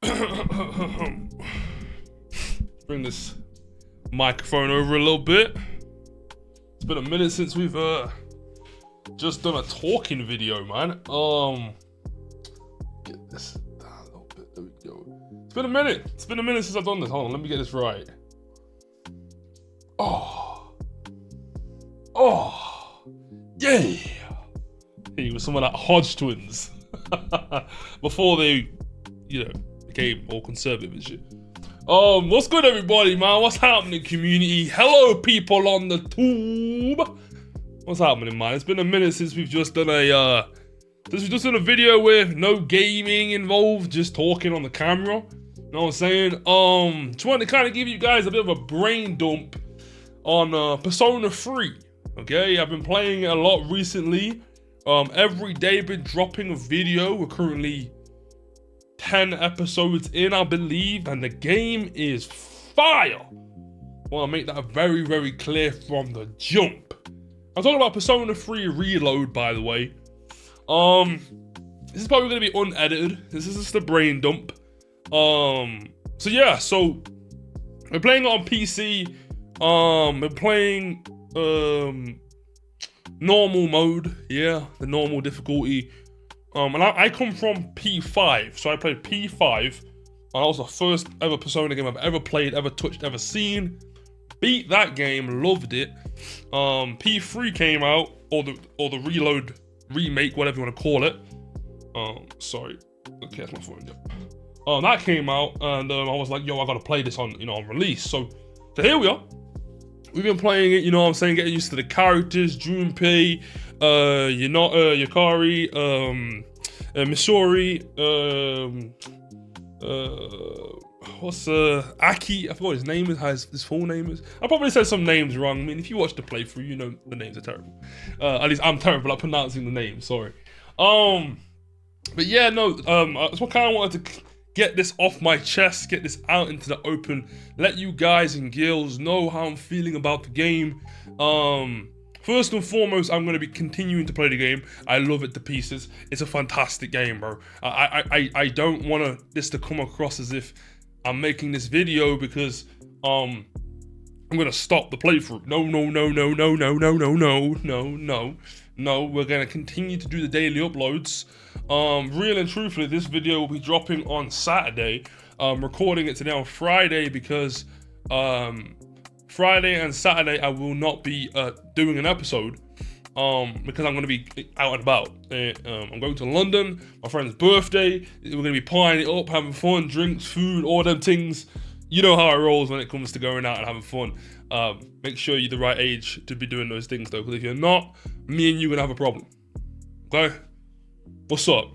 Bring this microphone over a little bit. It's been a minute since we've just done a talking video, man. Get this down a little bit. There we go. It's been a minute. It's been a minute since I've done this. Hold on, let me get this right. Yeah. He was some of that Hodge twins before they, became all conservative and shit. What's good, everybody, man? What's happening, community? Hello, people on the tube. What's happening, man? It's been a minute since we've just done a video with no gaming involved, just talking on the camera. You know what I'm saying? Just wanted to kind of give you guys a bit of a brain dump on Persona 3. Okay, I've been playing it a lot recently. Every day been dropping a video. We're currently 10 episodes in, I believe, and the game is fire. I want to make that very, very clear from the jump. I'm talking about Persona 3 Reload, by the way. This is probably going to be unedited. This is just a brain dump. So we're playing it on PC. We're playing normal mode, the normal difficulty. And I come from P5, so I played P5, and that was the first ever Persona game I've ever played, ever touched, ever seen. Beat that game, loved it. P3 came out, or the Reload remake, whatever you want to call it. Sorry, okay, that's my phone. Yeah. That came out, and I was like, yo, I gotta play this on release. So here we are. We've been playing it, what I'm saying, getting used to the characters, Junpei, Yukari, Misori, Aki, I forgot his name is, his full name is. I probably said some names wrong. I mean, if you watch the playthrough, you know the names are terrible. At least I'm terrible at pronouncing the names, sorry. But yeah, no, that's what I kind of wanted to get this off my chest, get this out into the open, let you guys and girls know how I'm feeling about the game. First and foremost, I'm going to be continuing to play the game. I love it to pieces. It's a fantastic game, bro. I don't want this to come across as if I'm making this video because I'm going to stop the playthrough. No, we're going to continue to do the daily uploads. Real and truthfully, this video will be dropping on Saturday. Recording it today on Friday because Friday and Saturday I will not be doing an episode because I'm going to be out and about. I'm going to London, my friend's birthday. We're going to be partying it up, having fun, drinks, food, all them things. You know how it rolls when it comes to going out and having fun. Make sure you're the right age to be doing those things though, because if you're not, me and you are gonna have a problem. Okay? What's up?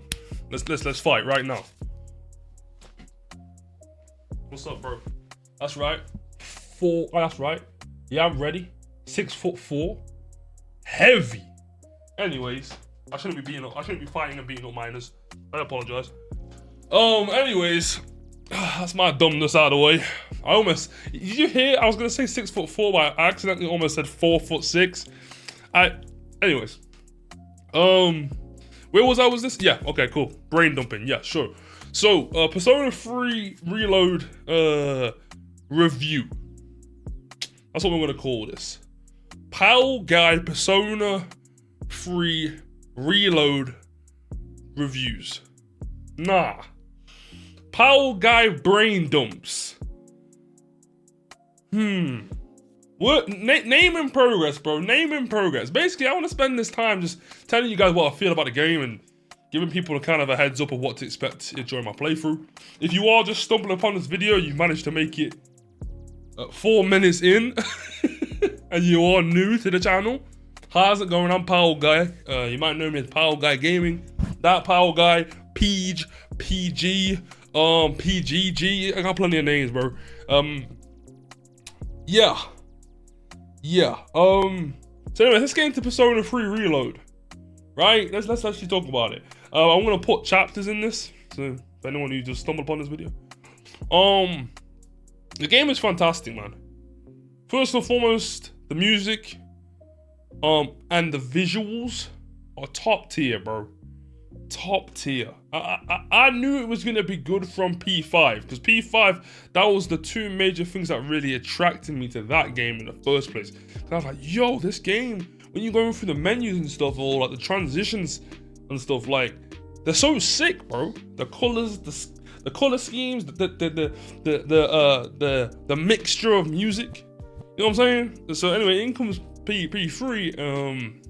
Let's fight right now. What's up, bro? That's right. That's right. Yeah, I'm ready. 6'4". Heavy. Anyways, I shouldn't be fighting and beating up minors. I apologize. Anyways, that's my dumbness out of the way. Did you hear? I was gonna say 6'4", but I accidentally almost said 4'6". Anyways, where was I? Was this? Yeah, okay, cool. Brain dumping. Yeah, sure. So, Persona 3 Reload review. That's what we're gonna call this. PowellGuy Persona 3 Reload reviews. Nah. PowellGuy brain dumps. What? Name in progress, bro. Name in progress. Basically, I want to spend this time just telling you guys what I feel about the game and giving people a kind of a heads up of what to expect during my playthrough. If you are just stumbling upon this video, you've managed to make it 4 minutes in, and you are new to the channel. How's it going? I'm PowellGuy. You might know me as PowellGuygaming. That PowellGuy, PG, PGG. I got plenty of names, bro. Yeah. So anyway, let's get into Persona 3 Reload. Right? Let's actually talk about it. I'm gonna put chapters in this, so if anyone who just stumbled upon this video. The game is fantastic, man. First and foremost, the music, and the visuals are top tier, bro. top tier. I knew it was gonna be good from P5 because P5, that was the two major things that really attracted me to that game in the first place. I was like, yo, this game, when you're going through the menus and stuff, or like the transitions and stuff, like they're so sick, bro. The colors, the color schemes, the mixture of music. You know what I'm saying? So anyway, in comes P3.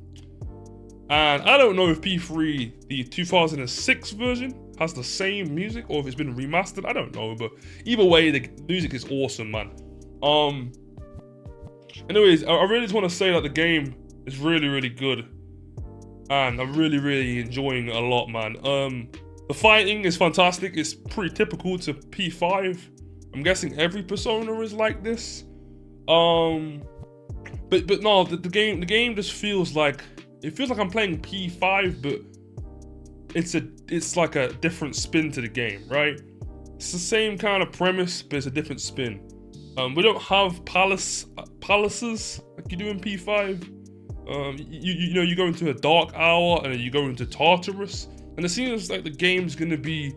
And I don't know if P3, the 2006 version, has the same music or if it's been remastered. I don't know, but either way, the music is awesome, man. Anyways, I really just want to say that the game is really, really good, and I'm really, really enjoying it a lot, man. The fighting is fantastic. It's pretty typical to P5. I'm guessing every Persona is like this. But no, the game just feels like. It feels like I'm playing P5, but it's like a different spin to the game, right? It's the same kind of premise, but it's a different spin. We don't have palaces like you do in P5. You know, you go into a dark hour and then you go into Tartarus, and it seems like the game's gonna be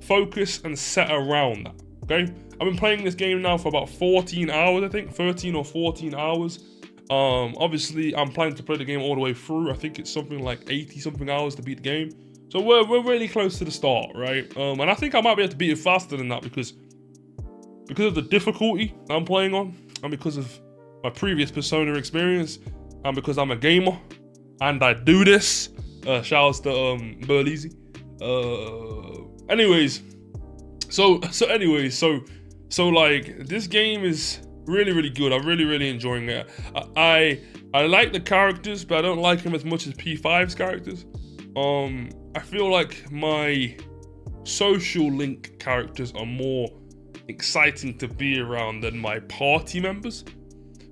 focused and set around that. Okay, I've been playing this game now for about 14 hours, I think, 13 or 14 hours. Obviously, I'm planning to play the game all the way through. I think it's something like 80 something hours to beat the game. So we're really close to the start, right? And I think I might be able to beat it faster than that because of the difficulty I'm playing on, and because of my previous Persona experience, and because I'm a gamer and I do this. Shouts to Burleezy. Anyways, so like this game is really, really good. I'm really, really enjoying it. I like the characters, but I don't like them as much as P5's characters. I feel like my social link characters are more exciting to be around than my party members.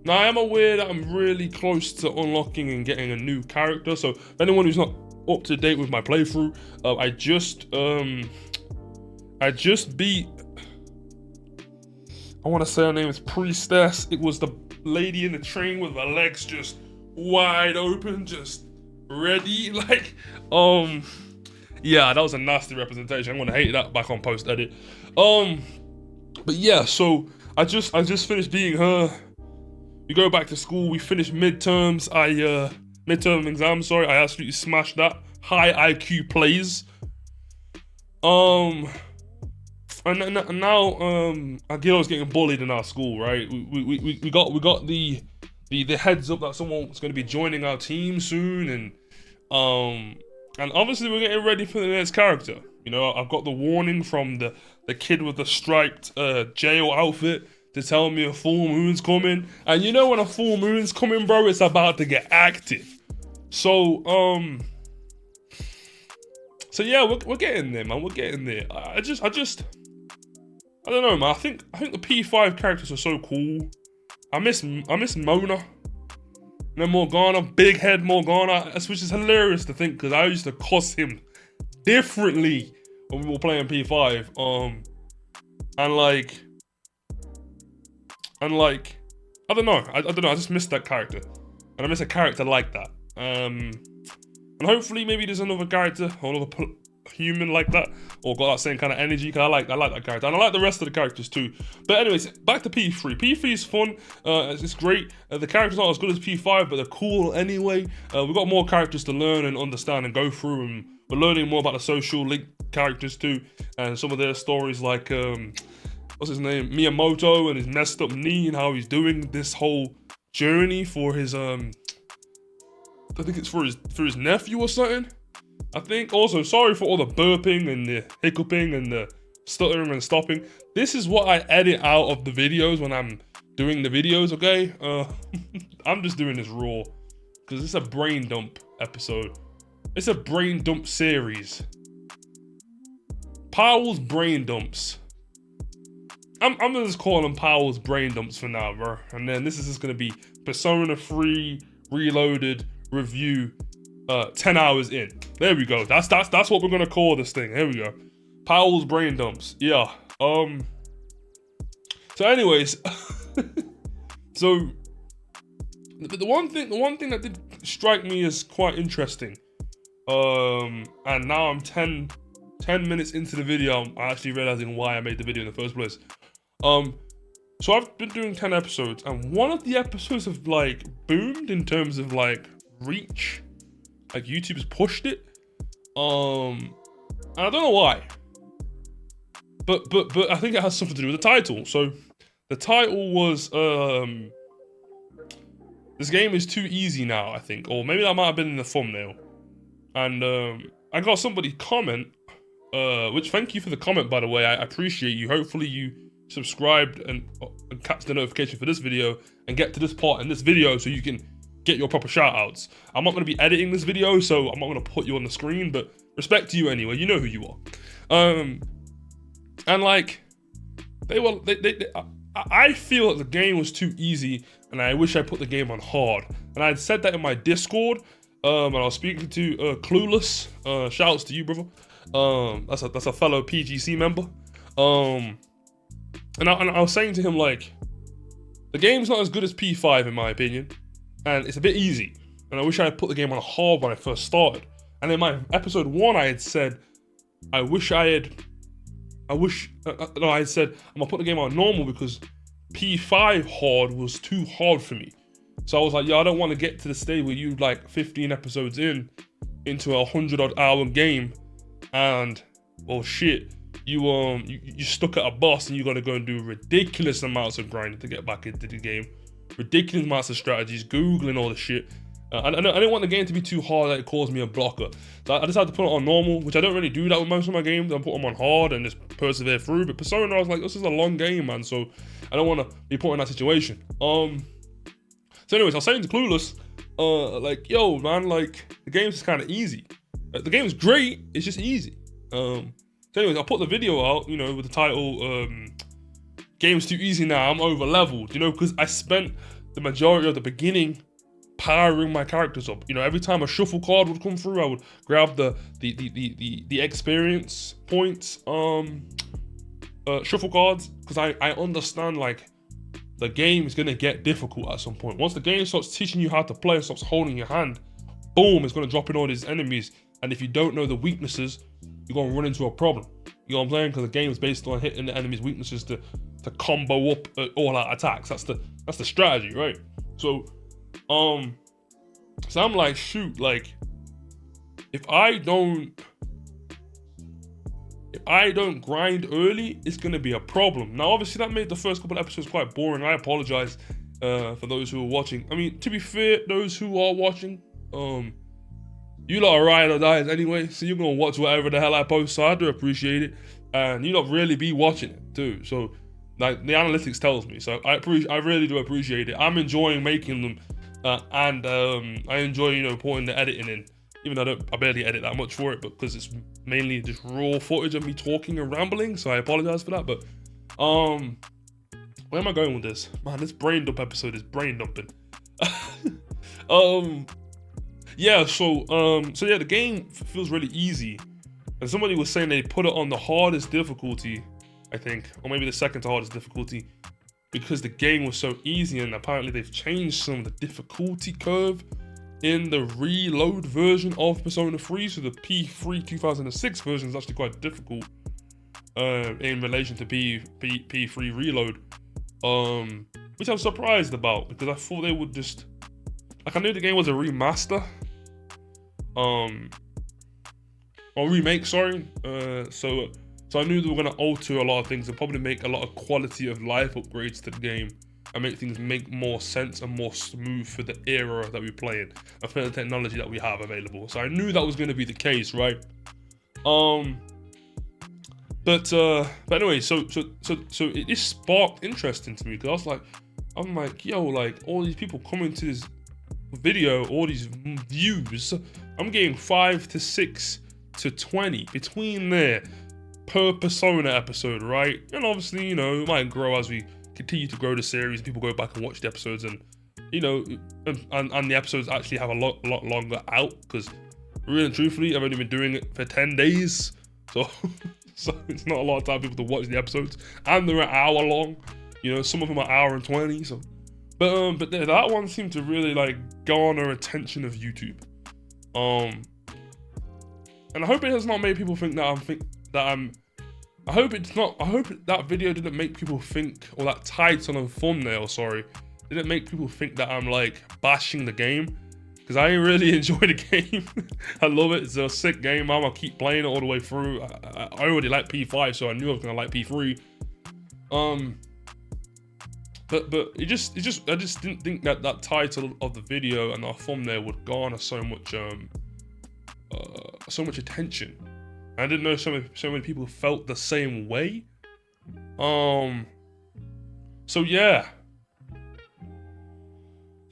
Now, I am aware that I'm really close to unlocking and getting a new character. So, for anyone who's not up to date with my playthrough, I just beat. I want to say her name is Priestess. It was the lady in the train with her legs just wide open, just ready. Like, yeah, that was a nasty representation. I'm gonna hate that back on post edit. But yeah, so I just finished beating her. We go back to school. We finished midterms. Midterm exam. Sorry, I absolutely smashed that. High IQ plays. And now Aguilo's getting bullied in our school, right? We got the heads up that someone's going to be joining our team soon, and obviously we're getting ready for the next character. You know, I've got the warning from the kid with the striped jail outfit to tell me a full moon's coming, and you know when a full moon's coming, bro, it's about to get active. So yeah, we're getting there, man. We're getting there. I don't know, man. I think the P5 characters are so cool. I miss Mona. And then Morgana, big head Morgana, which is hilarious to think because I used to cuss him differently when we were playing P5. And like, I don't know. I don't know. I just miss that character, and I miss a character like that. And hopefully maybe there's another character or another human like that, or got that same kind of energy, because I like that character, and I like the rest of the characters too. But anyways, back to P3. P3 is fun. It's great. The characters aren't as good as P5, but they're cool anyway. We've got more characters to learn and understand and go through, and we're learning more about the social link characters too, and some of their stories, like what's his name, Miyamoto, and his messed up knee, and how he's doing this whole journey for his I think it's for his nephew or something. I think. Also, sorry for all the burping and the hiccuping and the stuttering and stopping. This is what I edit out of the videos when I'm doing the videos, okay? I'm just doing this raw because it's a brain dump episode. It's a brain dump series. Powell's brain dumps. I'm gonna just call them Powell's brain dumps for now, bro. And then this is just gonna be Persona 3 Reloaded review 10 hours in. There we go. That's what we're gonna call this thing. Here we go. Powell's brain dumps. Yeah. So anyways, so the one thing that did strike me as quite interesting And now I'm 10 minutes into the video. I'm actually realizing why I made the video in the first place. So I've been doing 10 episodes, and one of the episodes have like boomed in terms of like reach. Like YouTube's pushed it. And I don't know why. But I think it has something to do with the title. So the title was this game is too easy now, I think. Or maybe that might have been in the thumbnail. And I got somebody comment, which thank you for the comment, by the way. I appreciate you. Hopefully you subscribed and catch the notification for this video and get to this part in this video so you can get your proper shout outs. I'm not going to be editing this video, so I'm not going to put you on the screen, but respect to you anyway. You know who you are. And like, I feel that the game was too easy, and I wish I put the game on hard. And I had said that in my Discord, and I was speaking to Clueless. Shout outs to you, brother. That's a fellow PGC member. And I was saying to him, like, the game's not as good as P5 in my opinion, and it's a bit easy. And I wish I had put the game on hard when I first started. And in my episode 1, I had said, I said, I'm gonna put the game on normal because P5 hard was too hard for me. So I was like, I don't want to get to the stage where you like 15 episodes into a 100-odd hour game, and well shit, you stuck at a boss and you gotta go and do ridiculous amounts of grinding to get back into the game, ridiculous amounts of strategies, googling all the shit. I didn't want the game to be too hard that it caused me a blocker. So I decided to put it on normal, which I don't really do that with most of my games. I put them on hard and just persevere through. But Persona, I was like, this is a long game, man, so I don't want to be put in that situation. So anyways, I was saying to Clueless, like, yo, man, like, the game's just kind of easy. The game's great, it's just easy. So anyways, I put the video out, you know, with the title, Game's Too Easy Now, I'm Over Leveled, you know, because I spent the majority of the beginning powering my characters up. You know, every time a shuffle card would come through, I would grab the experience points shuffle cards, because I understand, like, the game is gonna get difficult at some point. Once the game starts teaching you how to play and stops holding your hand, boom, it's gonna drop in all these enemies. And if you don't know the weaknesses, you're gonna run into a problem. You know what I'm saying? Because the game is based on hitting the enemy's weaknesses to combo up all-out attacks. That's the strategy, right? So I'm like, shoot, like, if I don't grind early, it's gonna be a problem. Now, obviously, that made the first couple episodes quite boring. I apologize for those who are watching. I mean, to be fair, those who are watching, you lot are ride or dies anyway, so you're gonna watch whatever the hell I post, so I do appreciate it. And you lot really be watching it too, so like the analytics tells me. So I really do appreciate it. I'm enjoying making them, and I enjoy, you know, putting the editing in. Even though I barely edit that much for it, but because it's mainly just raw footage of me talking and rambling, so I apologize for that. But where am I going with this? Man, this brain dump episode is brain dumping. Yeah, so yeah, the game feels really easy. And somebody was saying they put it on the hardest difficulty, I think, or maybe the second to hardest difficulty, because the game was so easy, and apparently they've changed some of the difficulty curve in the reload version of Persona 3. So the P3 2006 version is actually quite difficult in relation to P3 reload, which I'm surprised about, because I thought they would just, like, I knew the game was a remaster, or remake, sorry. So I knew they were gonna alter a lot of things and probably make a lot of quality of life upgrades to the game and make things make more sense and more smooth for the era that we're playing and for the technology that we have available. So I knew that was gonna be the case, right? But anyway, so it just sparked interest into me, because I'm like, yo, like, all these people coming to this video, all these views, I'm getting 5 to 6 to 20 between there per Persona episode, right? And obviously, you know, it might grow as we continue to grow the series. People go back and watch the episodes, and you know, and the episodes actually have a lot longer out, because really and truthfully, I've only been doing it for 10 days, so it's not a lot of time for people to watch the episodes, and they're an hour long. You know, some of them are hour and 20. So, but that one seemed to really like garner attention of YouTube. and I hope it has not made people think that I hope it's not. I hope that video didn't make people think, or that title and thumbnail, sorry, didn't make people think that I'm like bashing the game, because I really enjoy the game. I love it. It's a sick game. I'm gonna keep playing it all the way through. I already like P5, so I knew I was gonna like P3. But I just didn't think that that title of the video and the thumbnail would garner so much attention. I didn't know so many people felt the same way. So yeah.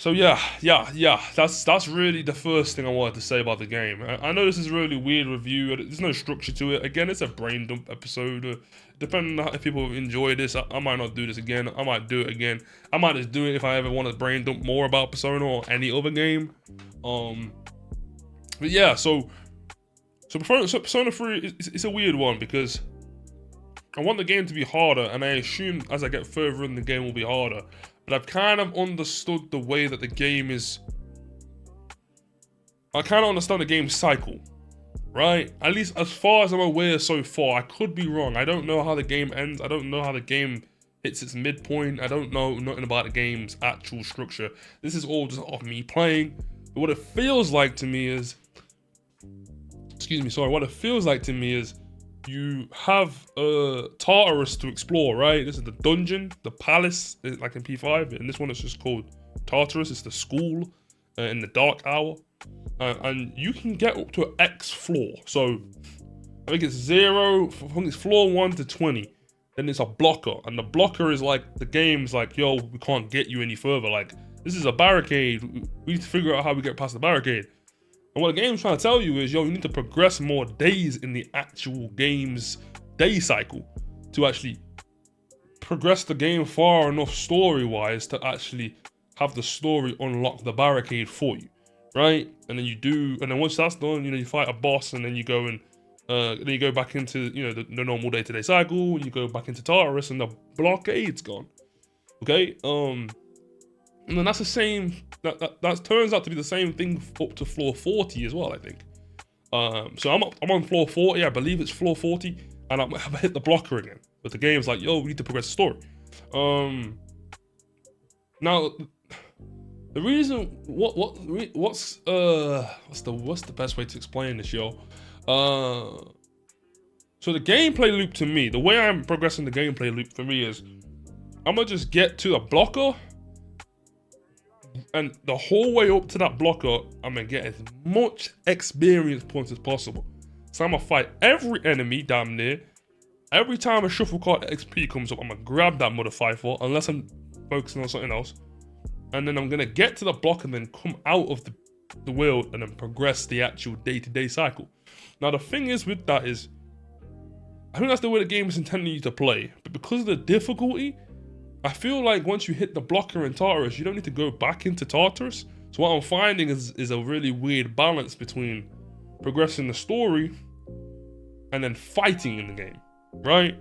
That's really the first thing I wanted to say about the game. I know this is a really weird review. There's no structure to it. Again, it's a brain dump episode. Depending on if people enjoy this, I might not do this again. I might do it again. I might just do it if I ever want to brain dump more about Persona or any other game. But yeah, so Persona 3 it's a weird one, because I want the game to be harder, and I assume as I get further in the game will be harder. But I've kind of understood the way that the game is. I kind of understand the game's cycle, right? At least as far as I'm aware so far. I could be wrong. I don't know how the game ends. I don't know how the game hits its midpoint. I don't know nothing about the game's actual structure. This is all just off me playing. But what it feels like to me is, what it feels like to me is you have Tartarus to explore, right? This is the dungeon, the palace, like in P5, and this one is just called Tartarus. It's the school in the dark hour, and you can get up to an X floor. So I think it's 0, I think it's floor 1 to 20. Then it's a blocker, and the blocker is like, the game's like, yo, we can't get you any further. Like, this is a barricade. We need to figure out how we get past the barricade. And what the game's trying to tell you is, yo, you need to progress more days in the actual game's day cycle to actually progress the game far enough story-wise to actually have the story unlock the barricade for you, right? And then you do, and then once that's done, you know, you fight a boss, and then you go and then you go back into, you know, the normal day-to-day cycle, and you go back into Tartarus, and the blockade's gone. Okay, and then that's the same. That turns out to be the same thing up to floor 40 as well, I think. So I'm on floor 40. I believe it's floor 40, and I've hit the blocker again. But the game's like, yo, we need to progress the story. Now, the reason what's the best way to explain this, yo? So the gameplay loop to me, the way I'm progressing the gameplay loop for me is, I'm gonna just get to the blocker. And the whole way up to that blocker, I'm gonna get as much experience points as possible. So I'm gonna fight every enemy damn near. Every time a shuffle card XP comes up, I'm gonna grab that modifier for, unless I'm focusing on something else. And then I'm gonna get to the block and then come out of the world and then progress the actual day-to-day cycle. Now the thing is with that is, I think that's the way the game is intending you to play. But because of the difficulty, I feel like once you hit the blocker in Tartarus, you don't need to go back into Tartarus. So what I'm finding is a really weird balance between progressing the story and then fighting in the game, right?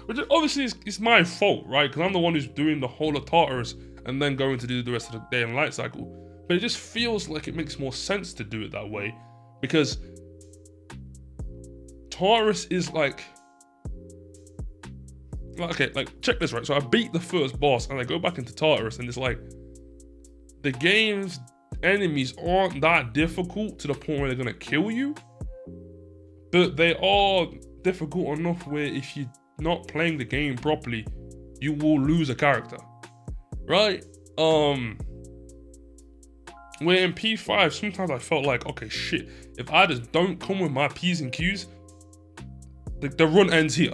Which obviously is my fault, right? Because I'm the one who's doing the whole of Tartarus and then going to do the rest of the day and night cycle. But it just feels like it makes more sense to do it that way, because Tartarus is like, okay, like check this, right? So I beat the first boss and I go back into Tartarus, and it's like the game's enemies aren't that difficult to the point where they're gonna kill you, but they are difficult enough where if you're not playing the game properly, you will lose a character, right? Where in P5, sometimes I felt like, okay, shit, if I just don't come with my P's and Q's, the run ends here.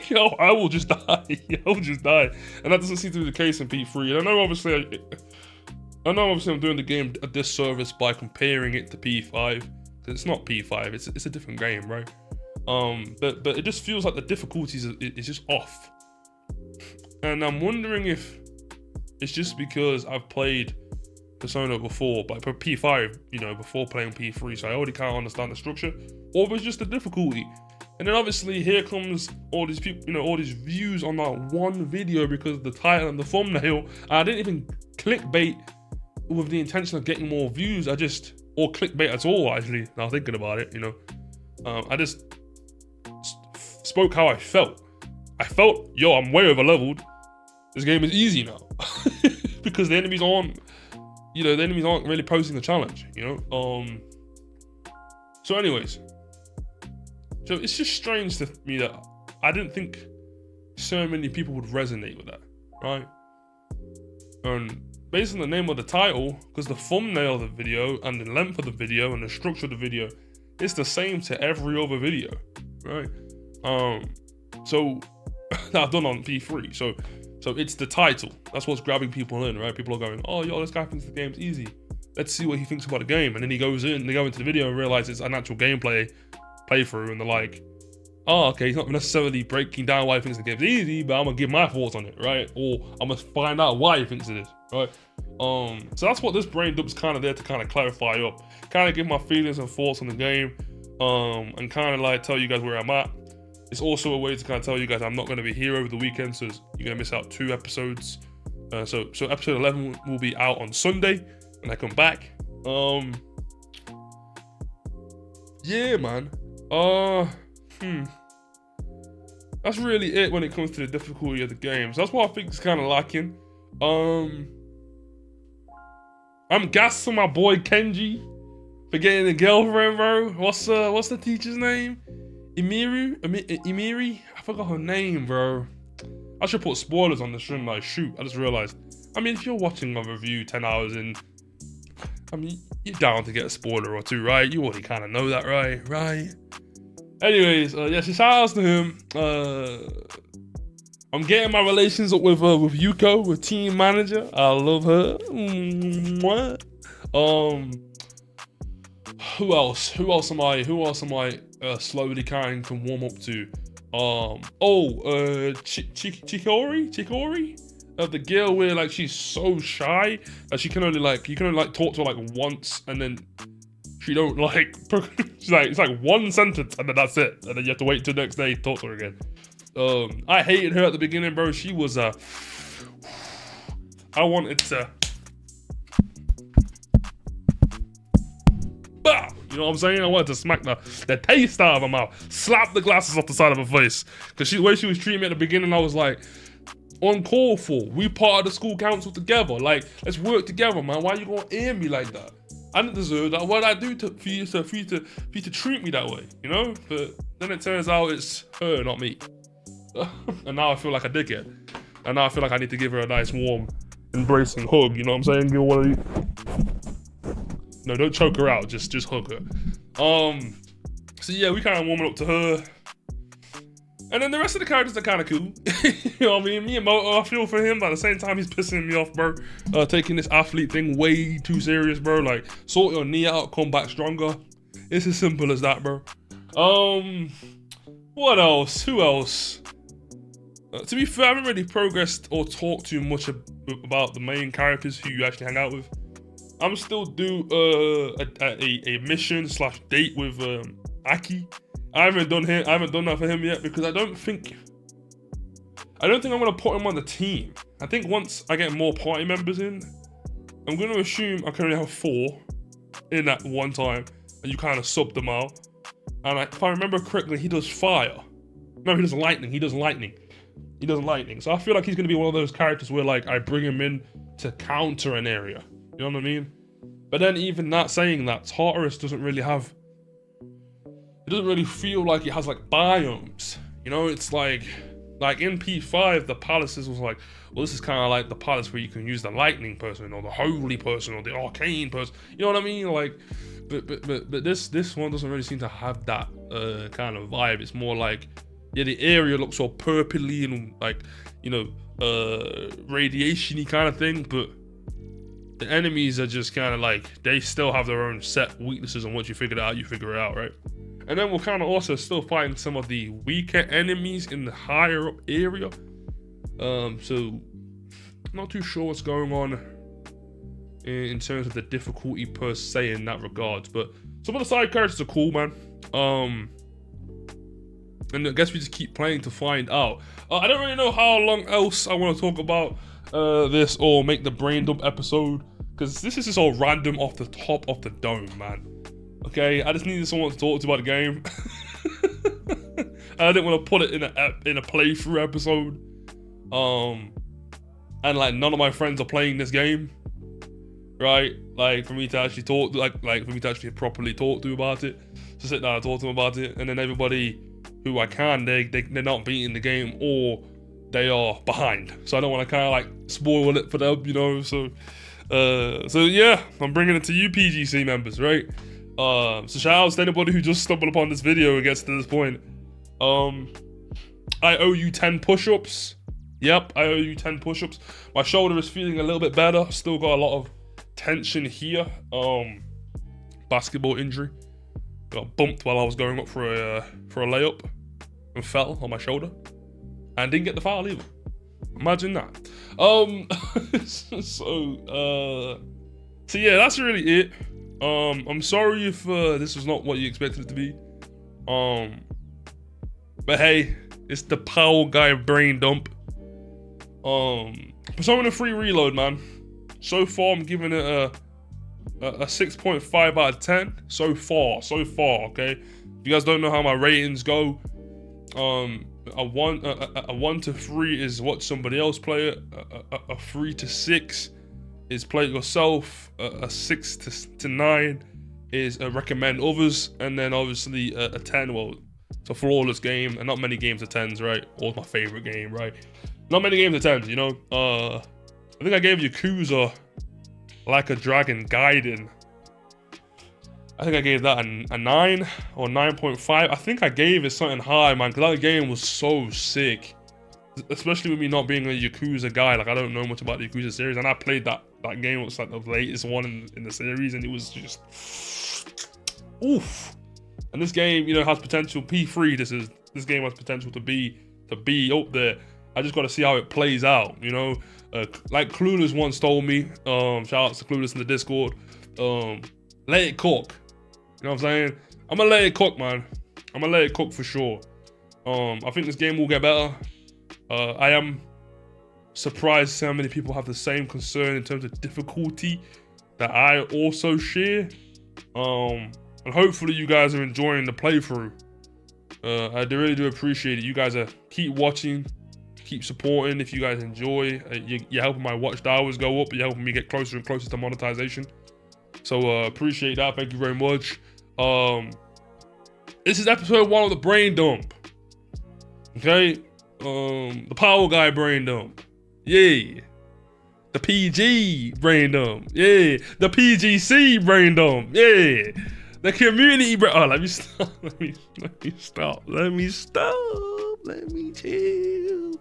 Yo, I will just die. I will just die. And that doesn't seem to be the case in P3. And I know obviously I'm doing the game a disservice by comparing it to P5. Because it's not P5, it's a different game, right? But it just feels like the difficulties is just off. And I'm wondering if it's just because I've played Persona before, but for P5, you know, before playing P3, so I already kind of understand the structure, or if it's just the difficulty. And then obviously here comes all these people, you know, all these views on that one video because of the title and the thumbnail. I didn't even clickbait with the intention of getting more views. Or clickbait at all, actually, now thinking about it, you know. I just spoke how I felt. I felt, yo, I'm way over leveled. This game is easy now. Because the enemies aren't really posing the challenge, you know. So anyways, so it's just strange to me that I didn't think so many people would resonate with that, right? And based on the name of the title, because the thumbnail of the video and the length of the video and the structure of the video, it's the same to every other video, right? So that I've done on P3. So it's the title. That's what's grabbing people in, right? People are going, oh, yo, this guy thinks the game's easy. Let's see what he thinks about the game. And then they go into the video and realize it's an actual gameplay playthrough, and they're like, oh, okay, he's not necessarily breaking down why he thinks the game's easy, but I'm gonna give my thoughts on it, right? Or I'm gonna find out why he thinks it is, right? So that's what this brain dump's kind of there to kind of clarify up, kind of give my feelings and thoughts on the game, and kind of like tell you guys where I'm at. It's also a way to kind of tell you guys I'm not gonna be here over the weekend, so you're gonna miss out 2 episodes. So episode 11 will be out on Sunday when I come back. Yeah, man. That's really it when it comes to the difficulty of the games. That's what I think is kind of lacking. I'm gassed for my boy Kenji for getting a girlfriend, bro. What's the teacher's name? Imiri? I forgot her name, bro. I should put spoilers on this, shouldn't I? Shoot, I just realized. I mean, if you're watching a review 10 hours in, I mean, you're down to get a spoiler or 2, right? You already kind of know that, right? Anyways, yeah, so shout outs to him. I'm getting my relations up with Yuko, with team manager. I love her. Who else am I slowly kind of warm up to? Chikori? The girl where like she's so shy that you can only talk to her like once, and then she don't like it's like one sentence and then that's it, and then you have to wait till the next day to talk to her again. I hated her at the beginning, bro. She was I wanted to, you know what I'm saying? I wanted to smack the taste out of her mouth, slap the glasses off the side of her face, because the way she was treating me at the beginning, I was like, uncalled for. We part of the school council together. Like, let's work together, man. Why you gonna air me like that? I didn't deserve that. What did I do for you to treat me that way? You know? But then it turns out it's her, not me. And now I feel like a dickhead. And now I feel like I need to give her a nice, warm, embracing hug. You know what I'm saying? Give her one of these. No, don't choke her out. Just hug her. So yeah, we kind of warming up to her. And then the rest of the characters are kind of cool. You know what I mean? Miyamoto, I feel for him, but at the same time, he's pissing me off, bro. Taking this athlete thing way too serious, bro. Like, sort your knee out, come back stronger. It's as simple as that, bro. What else? Who else? To be fair, I haven't really progressed or talked too much about the main characters who you actually hang out with. I'm still due a mission / date with Aki. I haven't done that for him yet, because I don't think I'm gonna put him on the team. I think once I get more party members in, I'm gonna assume I can only have 4 in at one time, and you kind of sub them out. And if I remember correctly, he does fire. No, he does lightning. So I feel like he's gonna be one of those characters where like I bring him in to counter an area. You know what I mean? But then even that, saying that, Tartarus doesn't really have. It doesn't really feel like it has like biomes. You know, it's like in P5, the palaces was like, well, this is kind of like the palace where you can use the lightning person or the holy person or the arcane person. You know what I mean? Like, but this one doesn't really seem to have that kind of vibe. It's more like, yeah, the area looks all purpley and like, you know, radiation-y kind of thing, but the enemies are just kind of like, they still have their own set weaknesses, and once you figure it out, you figure it out, right? And then we're kind of also still fighting some of the weaker enemies in the higher up area. So not too sure what's going on in terms of the difficulty per se in that regards, but some of the side characters are cool, man. And I guess we just keep playing to find out. I don't really know how long else I want to talk about this or make the brain dump episode, because this is just all random off the top of the dome, man. Okay, I just needed someone to talk to about the game. I didn't want to put it in a playthrough episode. And like none of my friends are playing this game, right? Like for me to actually talk, like for me to actually properly talk to about it, to sit down and talk to them about it, and then everybody who I can, they're not beating the game or they are behind. So I don't want to kind of like spoil it for them, you know. So yeah, I'm bringing it to you PGC members, right? So shout out to anybody who just stumbled upon this video and gets to this point. I owe you 10 push-ups. Yep, I owe you 10 push-ups. My shoulder is feeling a little bit better. Still got a lot of tension here. Basketball injury. Got bumped while I was going up for a layup and fell on my shoulder. And didn't get the foul either. Imagine that. So yeah, that's really it. I'm sorry if this was not what you expected it to be. But hey, it's the PowellGuy brain dump. Persona 3 Reload, man. So far, I'm giving it a 6.5 out of 10. So far, okay? If you guys don't know how my ratings go, a 1 to 3 is watch somebody else play it. A 3 to 6 is play it yourself. A 6 to 9 is recommend others. And then obviously a 10, well, it's a flawless game. And not many games are 10s, right? Or my favorite game, right? Not many games are 10s, you know? I think I gave Yakuza Like a Dragon Gaiden. I think I gave that a 9 or 9.5. I think I gave it something high, man, because that game was so sick. Especially with me not being a Yakuza guy. Like, I don't know much about the Yakuza series. And I played that game. It was like the latest one in the series. And it was just... oof. And this game, you know, has potential. P3, this game has potential to be up there. I just got to see how it plays out, you know? Like Clueless once told me, shout out to Clueless in the Discord, let it cook. You know what I'm saying? I'm gonna let it cook, man. I'm gonna let it cook for sure. I think this game will get better. I am surprised how many people have the same concern in terms of difficulty that I also share. And hopefully you guys are enjoying the playthrough. I really do appreciate it. You guys keep watching, keep supporting. If you guys enjoy, you're helping my watched hours go up. You're helping me get closer and closer to monetization. So appreciate that. Thank you very much. This is episode 1 of the brain dump. Okay, the PowellGuy brain dump. Yeah. The PG brain dump. Yeah. The PGC brain dump. Yeah. The community brain. Oh, let me stop. Let me stop. Let me chill.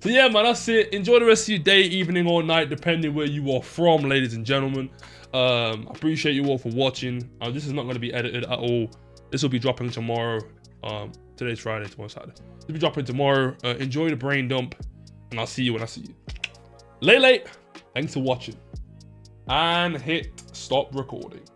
So yeah, man, that's it. Enjoy the rest of your day, evening, or night, depending where you are from, ladies and gentlemen. I appreciate you all for watching. This is not going to be edited at all. This will be dropping tomorrow. Today's Friday, tomorrow's Saturday. This will be dropping tomorrow. Enjoy the brain dump, and I'll see you when I see you. Late. Thanks for watching. And hit stop recording.